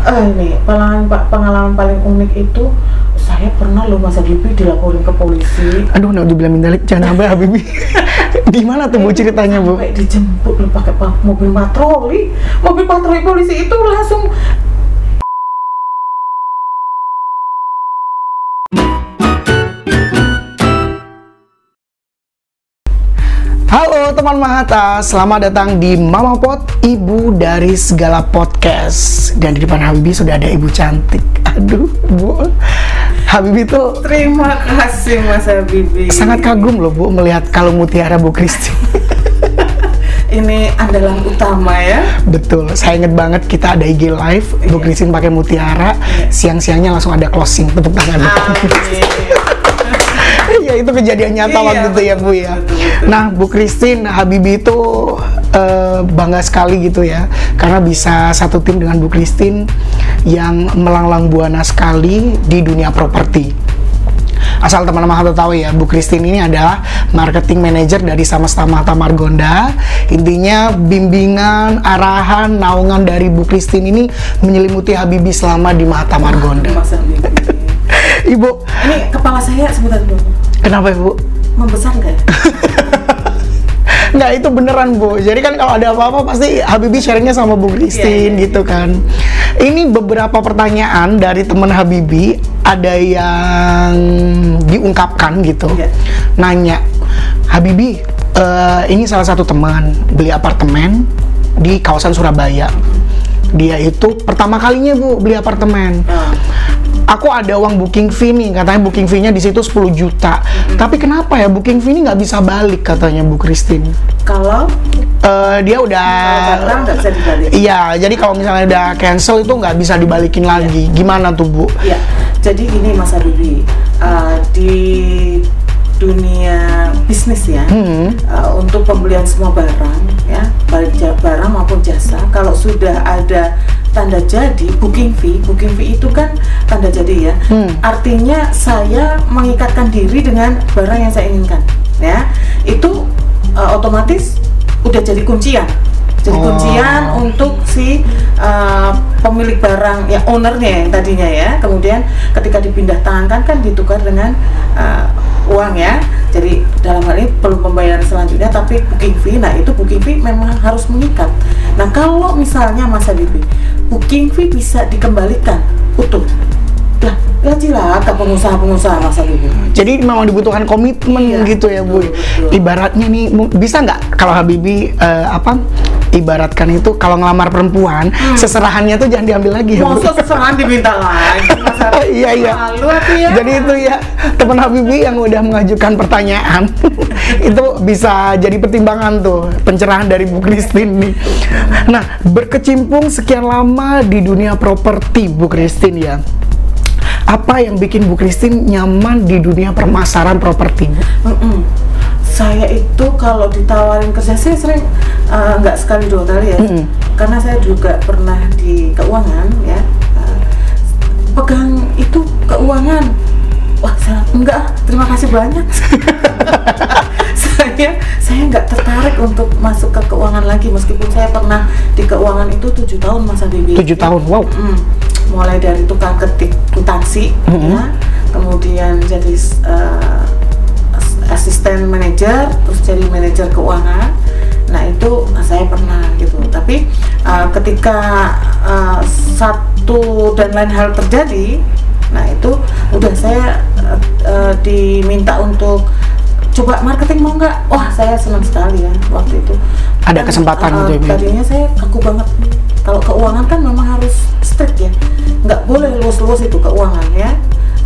Ini pengalaman paling unik itu saya pernah loh Mas Habibie dilaporin ke polisi. Aduh, naudzubillah min dzalik, jangan sampai Habibie. Di mana tuh Bu ceritanya Bu? Sampai dijemput loh pakai mobil patroli. Mobil patroli polisi itu langsung. Halo teman Mahata, selamat datang di Mama Pot, ibu dari segala podcast. Dan di depan Habibie sudah ada ibu cantik. Aduh, Bu. Habibie tuh Terima kasih Mas Habibie. sangat kagum loh Bu melihat kalung mutiara Bu Christine. Ini andalan utama ya. Betul, saya inget banget kita ada IG live, Bu Christine pakai mutiara, siang-siangnya langsung ada closing, tepuk tangan. Ya itu kejadian nyata waktu itu ya Bu ya. Betul. Nah Bu Christine, Habibie itu bangga sekali gitu ya, karena bisa satu tim dengan Bu Christine yang melanglang buana sekali di dunia properti. Asal teman-teman harus tahu ya, Bu Christine ini adalah marketing manager dari Samasta Mahata Margonda. Intinya bimbingan, arahan, naungan dari Bu Christine ini menyelimuti Habibie selama di Mahata Margonda. Mas Habibie. Ibu, Ini kepala saya sebentar dulu. kenapa Ibu? Membesar nggak ya? Nggak, itu beneran Bu. Jadi kan kalau ada apa-apa pasti Habibie sharingnya sama Bu Christine gitu kan. Ini beberapa pertanyaan dari teman Habibie, ada yang diungkapkan gitu. Nanya, Habibie, ini salah satu teman beli apartemen di kawasan Surabaya. Dia itu pertama kalinya Bu beli apartemen. Aku ada uang booking fee nih, katanya booking fee-nya di situ 10 juta. Tapi kenapa ya booking fee ini nggak bisa balik katanya Bu Christine? Kalau Dia udah barang nggak bisa dibalik. Iya, jadi kalau misalnya udah cancel itu nggak bisa dibalikin lagi. Gimana tuh Bu? Iya, jadi gini Mas Habibie, di dunia bisnis ya, untuk pembelian semua barang ya, baik barang maupun jasa, kalau sudah ada tanda jadi booking fee itu kan tanda jadi ya, artinya saya mengikatkan diri dengan barang yang saya inginkan ya, itu otomatis udah jadi kuncian. Jadi kuncian untuk si pemilik barang, ya ownernya yang tadinya ya. Kemudian ketika dipindah tangankan kan ditukar dengan uang ya. Jadi dalam hal ini perlu pembayaran selanjutnya, tapi booking fee, nah itu booking fee memang harus mengikat. Nah kalau misalnya Mas Habibie, booking fee bisa dikembalikan utuh. Lah, gajilah ke pengusaha-pengusaha Mas Habibie. Jadi memang dibutuhkan komitmen gitu ya Bu. Betul. Ibaratnya nih, bisa nggak kalau Habibie ibaratkan itu kalau ngelamar perempuan, seserahannya tuh jangan diambil lagi ya Bu. Masa seserahan diminta lagi Mas Habibie? Iya. Malu aku ya. Jadi itu ya, teman Habibie yang udah mengajukan pertanyaan itu bisa jadi pertimbangan tuh, pencerahan dari Bu Christine nih. Nah, berkecimpung sekian lama di dunia properti Bu Christine ya, apa yang bikin Bu Christine nyaman di dunia permasaran properti Bu? Saya itu kalau ditawarin kerja, saya sering nggak sekali dua kali ya, karena saya juga pernah di keuangan ya, pegang itu keuangan. Wah, saya enggak, terima kasih banyak. saya nggak tertarik untuk masuk ke keuangan lagi, meskipun saya pernah di keuangan itu 7 tahun Mas Habibie. 7 tahun, wow. Mulai dari tukang ketik akuntansi ya, kemudian jadi asisten manajer, terus jadi manajer keuangan. Nah itu saya pernah gitu. Tapi ketika satu dan lain hal terjadi, nah itu udah saya diminta untuk coba marketing, mau nggak? Wah, saya senang sekali ya waktu itu. Ada kesempatan gitu ya. Tadinya saya kaku banget. Kalau keuangan kan memang harus strict ya, nggak boleh luas-luas itu keuangan ya.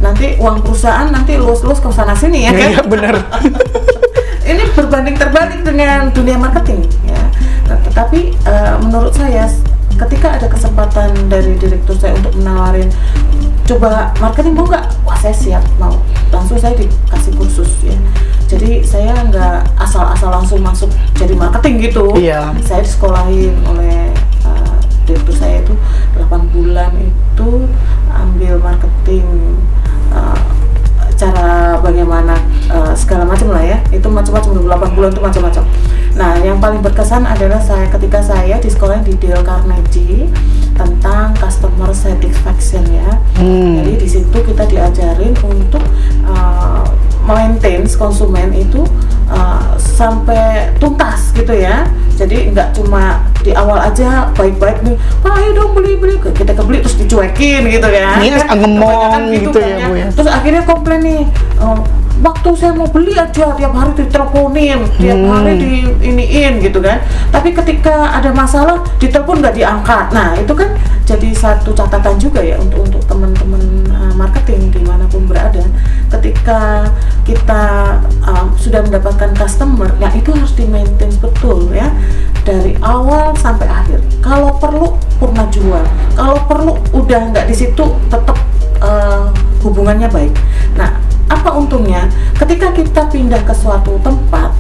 Nanti uang perusahaan nanti luas-luas ke sana sini ya kan? Iya benar. Ini berbanding terbalik dengan dunia marketing ya. Nah, tetapi menurut saya ketika ada kesempatan dari direktur saya untuk menawarin coba marketing, mau nggak? Wah, saya siap, mau. Langsung saya dikasih kursus ya. Jadi saya nggak asal-asal langsung masuk jadi marketing gitu. Iya. Saya disekolahin oleh direktur saya itu 8 bulan itu ambil marketing, cara bagaimana segala macam lah ya, itu macam-macam, 8 bulan itu macam-macam. Nah, yang paling berkesan adalah ketika saya di sekolah di Dale Carnegie tentang customer Jadi di situ kita diajarin untuk maintain konsumen itu sampai tuntas gitu ya. Jadi nggak cuma di awal aja baik-baik nih, ayo dong beli, kita kebeli terus dicuekin gitu ya. Iya, ngemong gitu ya Bu ya. Terus akhirnya komplain nih, waktu saya mau beli aja tiap hari diteleponin, tiap hari diiniin gitu kan. Tapi ketika ada masalah ditelepon nggak diangkat. Nah itu kan jadi satu catatan juga ya untuk teman-teman marketing dimanapun berada. Ketika kita sudah mendapatkan customer, ya itu harus di-maintain betul ya, dari awal sampai akhir. Kalau perlu purna jual, kalau perlu udah nggak di situ tetap hubungannya baik. Nah, apa untungnya ketika kita pindah ke suatu tempat,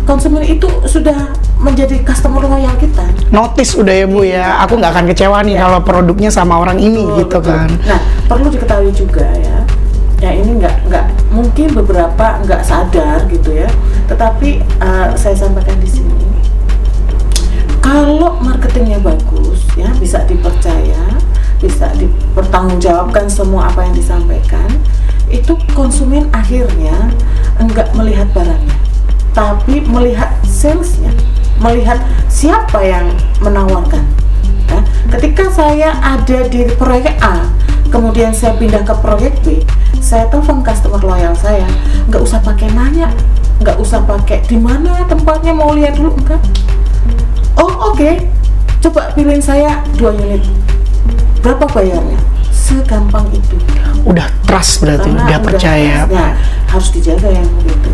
konsumen itu sudah menjadi customer loyal kita. Notice udah ya Bu ya, aku nggak akan kecewa nih kalau produknya sama orang ini gitu kan. Nah, perlu diketahui juga ya ini nggak mungkin beberapa nggak sadar gitu ya, tetapi saya sampaikan di sini, kalau marketingnya bagus ya, bisa dipercaya, bisa dipertanggungjawabkan semua apa yang disampaikan, itu konsumen akhirnya enggak melihat barangnya, tapi melihat salesnya, melihat siapa yang menawarkan. Nah, ketika saya ada di proyek A, kemudian saya pindah ke proyek B, saya telepon customer loyal saya, nggak usah pakai nanya, nggak usah pakai di mana tempatnya, mau lihat dulu, enggak. Oh oke. Coba pilih saya 2 unit, berapa bayarnya? Segampang itu. Udah trust berarti, udah percaya. Nah, harus dijaga yang begitu.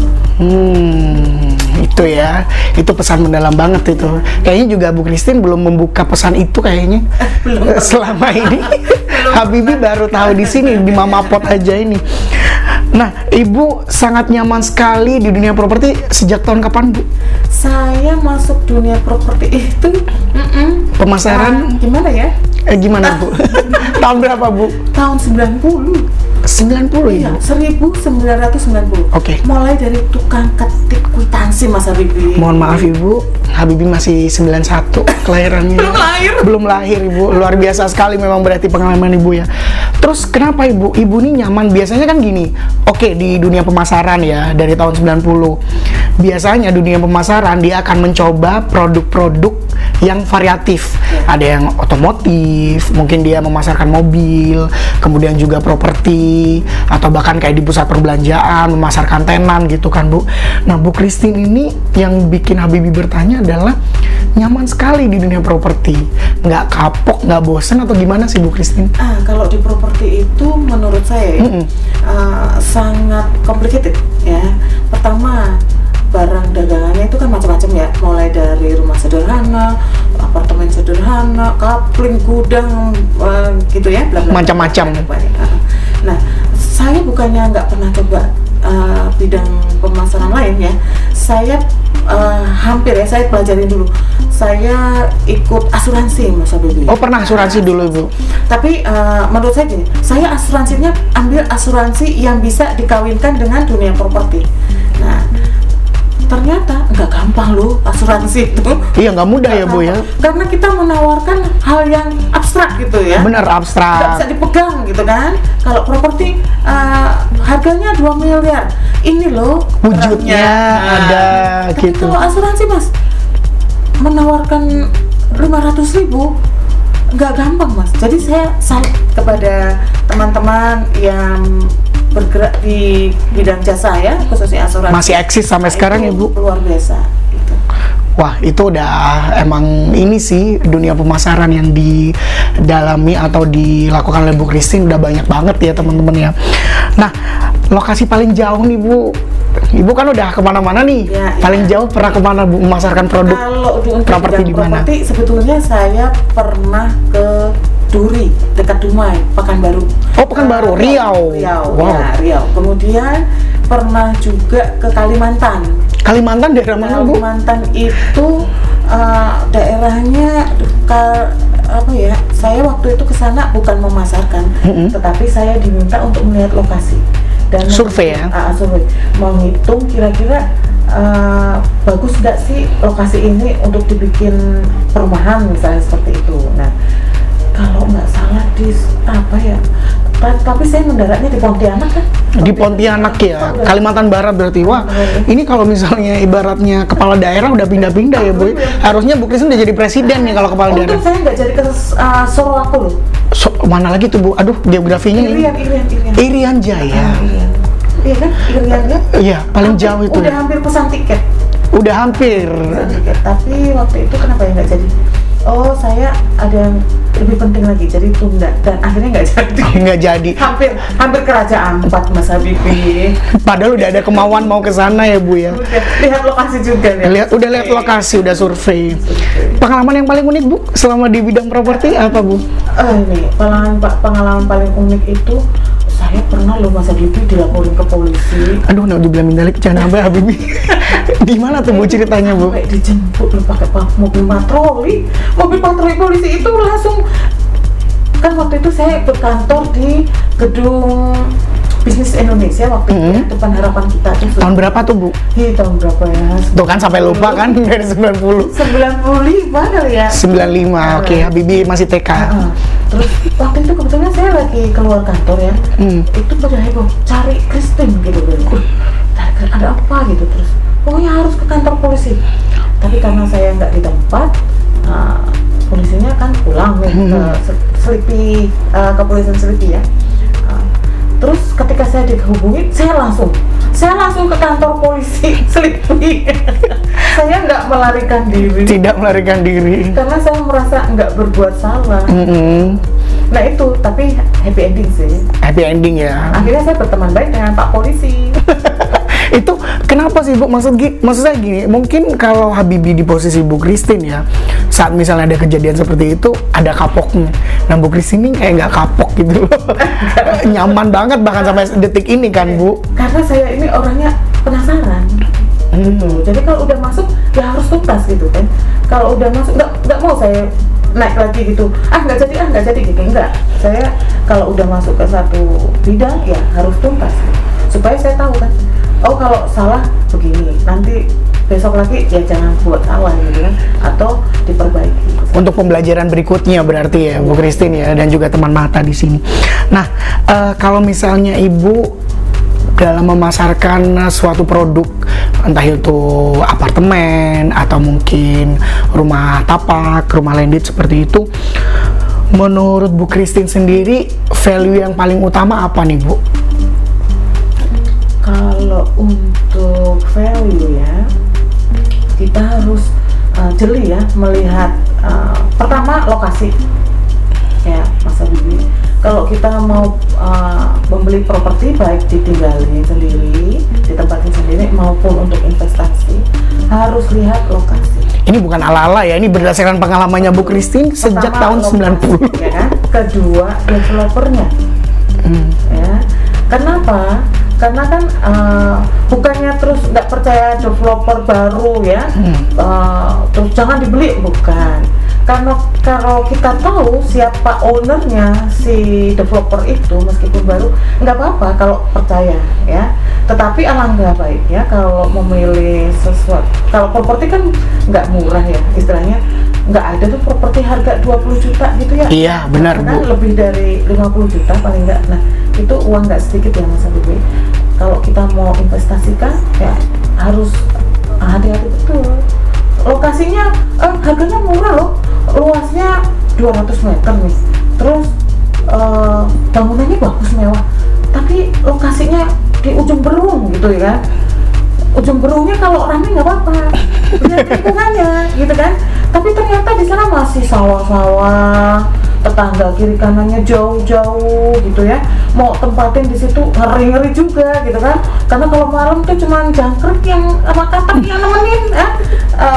Itu ya, itu pesan mendalam banget itu. Kayaknya juga Bu Christine belum membuka pesan itu kayaknya. Belum. Selama ini Habibie baru tahu di sini, di Mama Pot aja ini. Nah, Ibu sangat nyaman sekali di dunia properti sejak tahun kapan, Bu? Saya masuk dunia properti itu pemasaran gimana ya? Gimana, Bu? Tahun berapa, Bu? Tahun 90. 90 Iya, ya? 1990. Oke. Mulai dari tukang ketik kwitansi Mas Habibie. Mohon maaf Ibu, Habibie masih 91 kelahirannya. Belum lahir Ibu. Luar biasa sekali memang berarti pengalaman Ibu ya. Terus kenapa Ibu? Ibu ini nyaman, biasanya kan gini. Oke, di dunia pemasaran ya dari tahun 90. Biasanya dunia pemasaran dia akan mencoba produk-produk yang variatif. Ada yang otomotif, mungkin dia memasarkan mobil, kemudian juga properti, atau bahkan kayak di pusat perbelanjaan memasarkan tenan gitu kan Bu. Nah Bu Christine ini yang bikin Habibie bertanya adalah nyaman sekali di dunia properti, nggak kapok, nggak bosen atau gimana sih Bu Christine? Kalau di properti itu menurut saya sangat complicated ya. Pertama, barang dagangannya itu kan macam-macam ya, mulai dari rumah sederhana, apartemen sederhana, kapling, gudang, gitu ya, macam-macam. Nah, saya bukannya nggak pernah coba bidang pemasaran lain ya, saya hampir ya, saya pelajarin dulu. Saya ikut asuransi Mas Habibie. Oh, pernah asuransi dulu Ibu? Tapi menurut saya gini, saya asuransinya ambil asuransi yang bisa dikawinkan dengan dunia properti. Nah, ternyata nggak gampang loh asuransi itu. Iya, nggak mudah ya Bu ya. Karena kita menawarkan hal yang abstrak gitu ya. Bener, abstrak. Nggak bisa dipegang gitu kan. Kalau properti harganya 2 miliar. Ini loh wujudnya ada tapi gitu. Kalau asuransi Mas menawarkan 500.000 nggak gampang Mas. Jadi saya salut kepada teman-teman yang bergerak di bidang jasa ya, khususnya asuransi. Masih eksis sampai sekarang ya Bu? Luar biasa gitu. Wah, itu udah emang ini sih dunia pemasaran yang didalami atau dilakukan oleh Bu Christine udah banyak banget ya teman-teman ya. Nah, lokasi paling jauh nih Bu, Ibu kan udah kemana-mana nih. Ya, paling jauh pernah kemana Bu memasarkan produk? Kalau properti di mana? Properti sebetulnya saya pernah ke Duri, dekat Dumai, Pekanbaru. Oh, Pekanbaru, Riau. Wow. Ya, Riau. Kemudian pernah juga ke Kalimantan. Kalimantan daerah mana Bu? Kalimantan itu daerahnya apa ya? Saya waktu itu ke sana bukan memasarkan, tetapi saya diminta untuk melihat lokasi dan survei ya. Survei, menghitung kira-kira bagus nggak sih lokasi ini untuk dibikin perumahan misalnya seperti itu. Nah, kalau nggak salah di apa ya? Tapi saya mendaratnya di Pontianak kan. Di Pontianak ya, Kalimantan Barat berarti. Wah, ini kalau misalnya ibaratnya kepala daerah udah pindah-pindah ya Bu. Harusnya Bu Christine udah jadi presiden nih kalau kepala daerah. Untung saya nggak jadi ke Soroako loh. Mana lagi tuh Bu? Aduh, geografinya Irian Jaya. Iya kan, Irian ya? Iya, paling jauh itu. Udah hampir pesan tiket. Udah hampir. Tapi waktu itu kenapa ya nggak jadi? Oh, saya ada yang lebih penting lagi, jadi tunda dan akhirnya nggak jadi. Nggak jadi. Hampir kerajaan Ampat Mas Habibie. Padahal udah ada kemauan mau ke sana ya Bu ya. Lihat lokasi juga ya. Udah lihat lokasi, udah survei. Pengalaman yang paling unik Bu selama di bidang properti apa Bu? Ini pengalaman paling unik itu saya pernah loh Mas Habibie dilaporin ke polisi. Aduh, naudzubillah min dzalik, jangan sampai Habibie. Di mana tuh Bu ceritanya Bu? Sampai dijemput loh pakai mobil patroli. Mobil patroli polisi itu langsung, kan waktu itu saya berkantor di gedung Bisnis Indonesia waktu itu, depan Harapan Kita tuh. Tahun berapa tuh Bu? Tahun berapa ya? Tuh kan sampai lupa kan dari 90. 95 kali ya? 95, oke, Habibie masih TK. Terus waktu itu kebetulan saya lagi keluar kantor ya, itu pada heboh cari Christine gitu kan. Ada apa gitu, terus pokoknya harus ke kantor polisi. Tapi karena saya nggak di tempat, polisinya kan pulang nih ke Selipi, kepolisian Selipi ya. Terus ketika saya dihubungi, saya langsung ke kantor polisi Selipi. Saya nggak melarikan diri. Tidak melarikan diri. Karena saya merasa nggak berbuat salah. Nah itu, tapi happy ending sih. Happy ending ya. Akhirnya saya berteman baik dengan Pak Polisi. Itu kenapa sih Bu? Maksud saya gini, mungkin kalau Habibie di posisi Bu Christine ya, saat misalnya ada kejadian seperti itu, ada kapoknya. Nah Bu Christine ini kayak nggak kapok gitu loh. Nyaman banget bahkan sampai detik ini kan Bu. Karena saya ini orangnya penasaran. Jadi kalau udah masuk ya harus tuntas gitu kan. Kalau udah masuk nggak mau saya naik lagi gitu. Nggak jadi gitu. Enggak. Saya kalau udah masuk ke satu bidang ya harus tuntas. Supaya saya tahu kan. Oh kalau salah begini, nanti besok lagi ya jangan buat salah gitu kan, atau diperbaiki. Untuk pembelajaran berikutnya berarti ya Bu Christine ya, dan juga teman mata di sini. Nah, kalau misalnya Ibu dalam memasarkan suatu produk, entah itu apartemen atau mungkin rumah tapak, rumah landed seperti itu, menurut Bu Christine sendiri value yang paling utama apa nih Bu? Kalau untuk value ya, kita harus jeli ya melihat pertama lokasi ya Mas Habibie. Kalau kita mau membeli properti baik ditinggalin sendiri, ditempatin sendiri maupun untuk investasi, harus lihat lokasi. Ini bukan ala-ala ya, ini berdasarkan pengalamannya Bu Christine sejak tahun lokasi, 90. Ya kan? Kedua, developernya. Ya. Kenapa? Karena kan bukannya terus nggak percaya developer baru ya, terus jangan dibeli, bukan. Karena kalau kita tahu siapa ownernya si developer itu, meskipun baru, nggak apa-apa kalau percaya ya. Tetapi alangkah baiknya kalau memilih sesuatu, kalau properti kan nggak murah ya, istilahnya nggak ada tuh properti harga 20 juta gitu ya. Iya benar kan Bu. Lebih dari 50 juta paling nggak. Nah itu uang nggak sedikit ya Mas Habibie. Kalau kita mau investasikan ya harus hati-hati betul. Lokasinya harganya murah loh, luasnya 200 meter nih, terus bangunannya bagus mewah, tapi lokasinya di ujung berung gitu ya kan. Ujung berungnya kalau rame nggak apa-apa, lihat lingkungannya gitu kan. Tapi ternyata di sana masih sawah-sawah, tetangga kiri kanannya jauh-jauh gitu ya. Mau tempatin di situ ngeri-ngeri juga gitu kan. Karena kalau malam tuh cuman jangkrik yang sama katak yang nemenin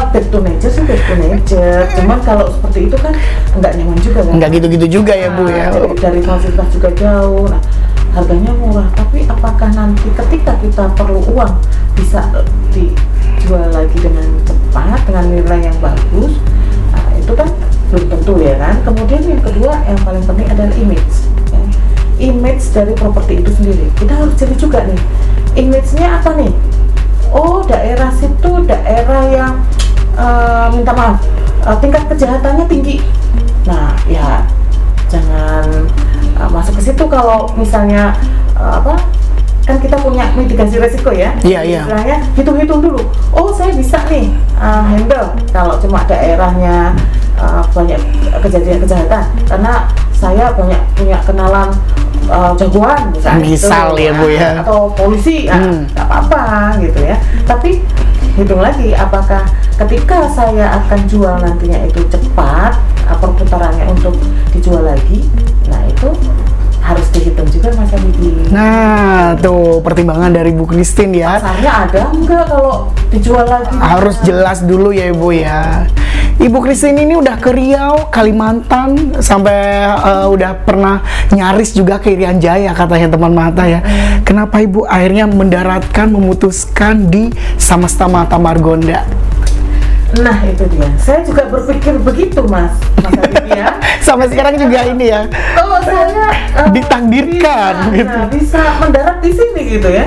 back to nature sih, back to nature. Cuman kalau seperti itu kan nggak nyaman juga kan. Nggak gitu-gitu juga ya Bu ya. Dari fasilitas juga jauh. Nah, harganya murah, tapi apakah nanti ketika kita perlu uang bisa dijual lagi dengan cepat dengan nilai yang bagus? Nah, itu kan belum tentu ya kan. Kemudian yang kedua yang paling penting adalah image ya. Image dari properti itu sendiri kita harus cari juga nih, image-nya apa nih. Oh daerah situ daerah yang minta maaf tingkat kejahatannya tinggi. Nah ya jangan masuk ke situ kalau misalnya apa, kan kita punya mitigasi resiko ya. Iya. Istilahnya hitung-hitung dulu. Oh, saya bisa nih handle kalau cuma daerahnya banyak kejadian kejahatan, karena saya banyak punya kenalan jagoan misal gitu, ya Bu ya, atau polisi, nggak apa-apa gitu ya. Tapi hitung lagi, apakah ketika saya akan jual nantinya itu cepat perputarannya untuk dijual lagi, nah itu harus dihitung juga Mas Habibie. Nah, tuh pertimbangan dari Bu Christine ya. Pasarnya ada enggak kalau dijual lagi? Harus jelas dulu ya Ibu ya. Ibu Christine ini udah ke Riau, Kalimantan, sampai udah pernah nyaris juga ke Irian Jaya katanya teman mata ya. Kenapa Ibu akhirnya memutuskan di Samasta Mata Margonda? Nah itu dia, saya juga berpikir begitu Mas Habibie ya. Sampai sekarang juga ini ya. Oh, saya ditakdirkan gitu. Bisa mendarat di sini gitu ya.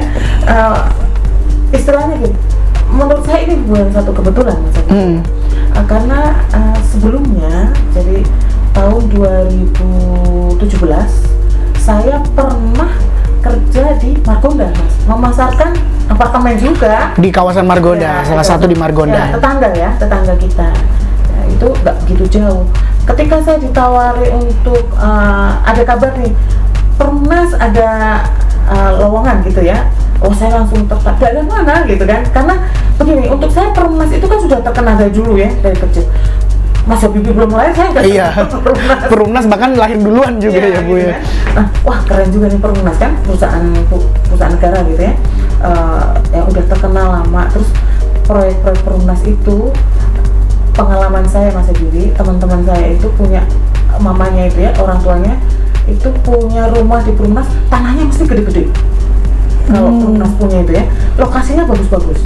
Istilahnya gitu. Menurut saya ini bukan satu kebetulan Mas Habibie. Karena sebelumnya, jadi tahun 2017 saya pernah kerja di Margonda Mas, memasarkan apartemen juga di kawasan Margonda, salah satu di Margonda. Tetangga kita. Ya, itu nggak begitu jauh. Ketika saya ditawari untuk ada kabar nih, Perumnas ada lowongan gitu ya. Oh, saya langsung tertarik, daerah mana gitu kan, karena begini, untuk saya Perumnas itu kan sudah terkenal dari dulu ya, dari kecil. Mas Habibie belum lahir, saya udah Perumnas bahkan lahir duluan juga ya Bu ya. Nah, wah keren juga nih Perumnas kan, perusahaan negara gitu ya, yang udah terkenal lama. Terus proyek-proyek Perumnas itu, pengalaman saya Mas Habibie, teman-teman saya itu punya, mamanya itu ya, orang tuanya itu punya rumah di Perumnas, tanahnya mesti gede-gede. Kalau Perumnas punya itu ya, lokasinya bagus-bagus.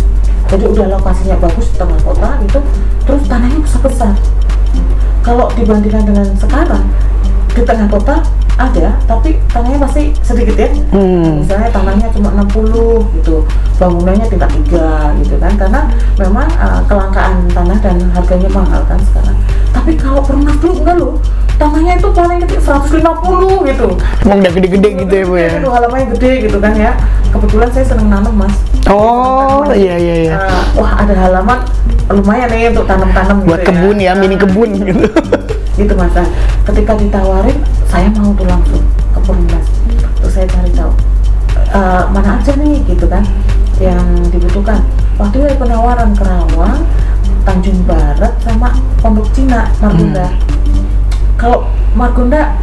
Jadi udah lokasinya bagus di tengah kota gitu, terus tanahnya besar-besar. Kalau dibandingkan dengan sekarang, di tengah kota ada, tapi tanahnya masih sedikit ya. Misalnya tanahnya cuma 60 gitu, bangunannya tingkat 3 gitu kan, karena memang kelangkaan tanah dan harganya mahal kan sekarang. Tapi kalau Perumnas dulu enggak loh, tanahnya itu paling kecil 150 gitu. Emang udah gede-gede gitu ya Bu ya? Halamannya gede gitu kan ya. Kebetulan saya seneng nanam Mas. Oh iya. Wah ada halaman lumayan nih untuk tanam-tanam buat gitu kebun ya, mini kebun gitu. Gitu Mas. Ketika ditawarin, saya mau tuh langsung ke Perumnas. Terus saya cari tahu mana aja nih gitu kan yang dibutuhkan. Waktu itu ada penawaran Kerawang, Tanjung Barat, sama Pondok Cina, Margonda. Kalau Margonda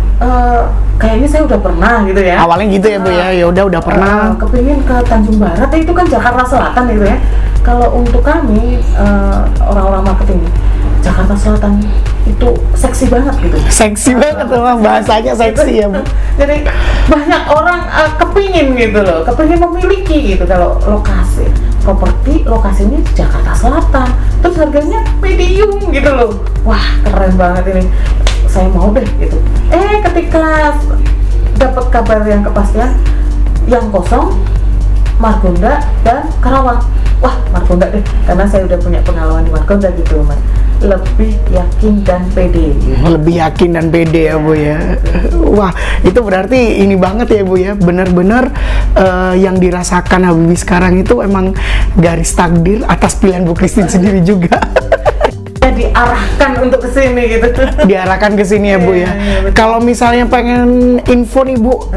kayaknya saya udah pernah gitu ya. Awalnya gitu ya Bu ya, ya udah pernah. Kepingin ke Tanjung Barat, itu kan Jakarta Selatan gitu ya. Kalau untuk kami orang-orang marketing, Jakarta Selatan itu seksi banget gitu. Seksi banget memang, bahasanya seksi ya Bu. Jadi banyak orang kepingin gitu loh, kepingin memiliki gitu. Kalau lokasi properti lokasinya di Jakarta Selatan, terus harganya medium gitu loh. Wah keren banget ini, saya mau deh gitu. Ketika dapat kabar yang kepastian, yang kosong Margonda dan Karawang. Wah Margonda deh, karena saya udah punya pengalaman di Margonda gitu Mas. Lebih yakin dan pede gitu. Lebih yakin dan pede ya Bu ya. Wah itu berarti ini banget ya Bu ya, benar-benar yang dirasakan Habibie sekarang itu emang garis takdir atas pilihan Bu Christine sendiri juga. Diarahkan untuk kesini gitu. Diarahkan ke sini ya Bu ya. Kalau misalnya pengen info nih Bu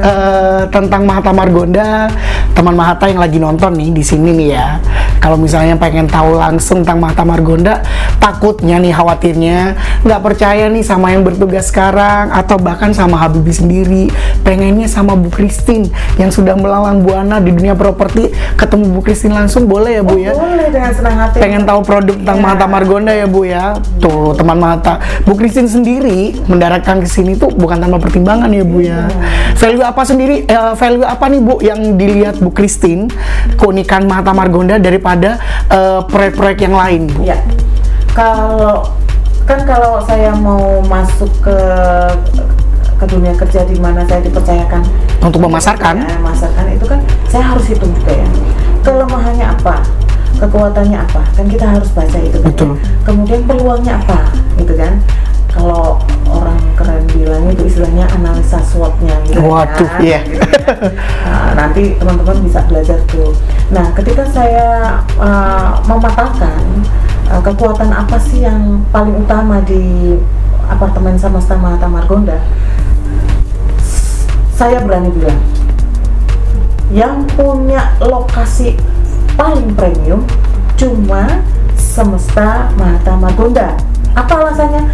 tentang Mahata Margonda, teman Mahata yang lagi nonton nih di sini nih ya. Kalau misalnya pengen tahu langsung tentang Mahata Margonda, takutnya nih, khawatirnya nggak percaya nih sama yang bertugas sekarang, atau bahkan sama Habibie sendiri, pengennya sama Bu Christine yang sudah melalang buana di dunia properti, ketemu Bu Christine langsung boleh ya Bu ya? Boleh, dengan senang hati. Pengen tahu produk tentang Mahata Margonda ya Bu ya? Tuh teman Mahata, Bu Christine sendiri mendaratkan ke sini tuh bukan tanpa pertimbangan ya Bu ya. Value apa sendiri, value apa nih Bu yang dilihat Bu Christine keunikan Mahata Margonda daripada proyek-proyek yang lain Bu? Ya, kalau saya mau masuk ke dunia kerja di mana saya dipercayakan untuk memasarkan, memasarkan itu kan saya harus hitung juga ya, kelemahannya apa, kekuatannya apa, kan kita harus baca itu kan. Betul. Ya? Kemudian peluangnya apa gitu kan. Kalau orang keren bilang itu istilahnya analisa SWOT-nya gitu. Waduh, iya. Gitu ya. Nah, nanti teman-teman bisa belajar tuh. Nah, ketika saya mematangkan kekuatan apa sih yang paling utama di apartemen Samasta Mahata Margonda, saya berani bilang yang punya lokasi paling premium cuma Samasta Mahata Margonda. Apa alasannya?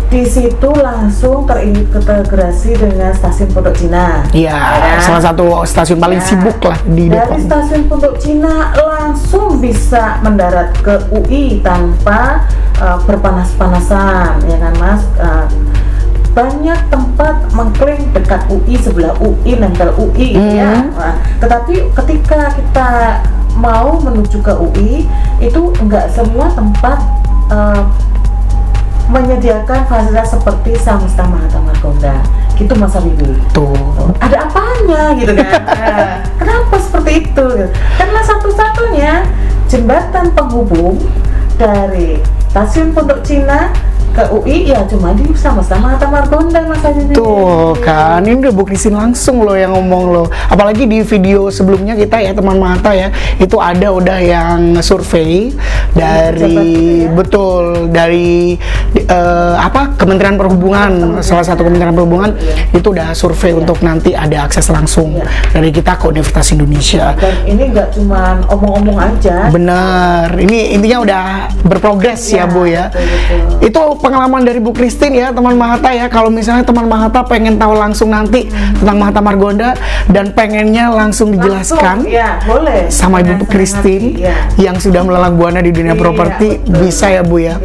Di situ langsung terintegrasi dengan stasiun Pondok Cina. Iya, ya, salah satu stasiun paling sibuk lah di Depok. Dari stasiun Pondok Cina langsung bisa mendarat ke UI tanpa berpanas-panasan, ya kan Mas? Banyak tempat mengklaim dekat UI, sebelah UI, nempel UI gitu ya. Nah, tetapi ketika kita mau menuju ke UI, itu enggak semua tempat menyediakan fasilitas seperti Samasta Mahata Margonda, gitu Mas Habibie. Tuh. Ada apanya gitu kan? Kenapa seperti itu? Karena satu-satunya jembatan penghubung dari stasiun Pondok Cina ke UI ya cuma di Samasta Mahata Margonda, Mas Habibie. Tuh kan, ini udah Bu Christine langsung loh yang ngomong loh. Apalagi di video sebelumnya kita ya teman Mahata ya, itu ada udah yang survei dari betul dari Kementerian Perhubungan, salah satu Kementerian Perhubungan itu udah survei untuk nanti ada akses langsung dari kita ke Universitas Indonesia. Dan ini nggak cuma omong-omong aja. Bener, ini intinya udah berprogres ya Bu ya. Betul. Itu pengalaman dari Bu Christine ya teman Mahata ya. Kalau misalnya teman Mahata pengen tahu langsung nanti tentang Mahata Margonda dan pengennya langsung dijelaskan boleh sama Ibu Christine yang sudah melalang buana di dunia properti, bisa ya Bu ya.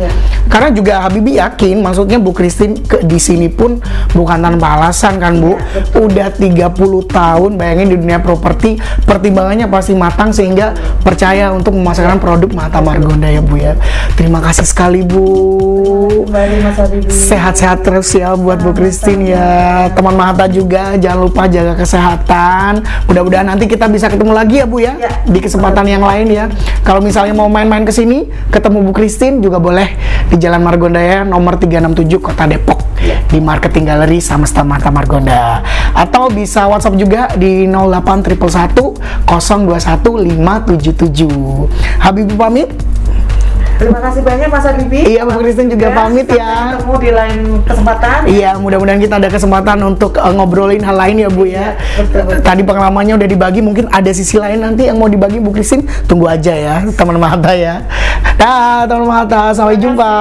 Karena juga Habibie yakin, maksudnya Bu Christine di sini pun bukan tanpa alasan kan Bu. Udah 30 tahun bayangin di dunia properti, pertimbangannya pasti matang sehingga percaya untuk memasarkan produk Mahata Margonda ya Bu ya. Terima kasih sekali Bu. Sehat-sehat terus ya buat Bu Christine ya. Teman Mahata juga jangan lupa jaga kesehatan. Mudah-mudahan nanti kita bisa ketemu lagi ya Bu ya, di kesempatan yang lain ya. Kalau misalnya mau main-main ke sini ketemu Bu Christine juga boleh di Jalan Margonda ya, nomor 367 Kota Depok, di Marketing Gallery Samasta Mahata Margonda. Atau bisa WhatsApp juga di 08111 021 577. Habibie pamit. Terima kasih banyak Mas Habibie. Iya, Bu Christine juga pamit ya. Ketemu di lain kesempatan. Iya, mudah-mudahan kita ada kesempatan untuk ngobrolin hal lain ya Bu ya. Betul. Tadi pengalamannya udah dibagi, mungkin ada sisi lain nanti yang mau dibagi Bu Christine. Tunggu aja ya, teman Mahata ya. Dah, teman Mahata, sampai jumpa.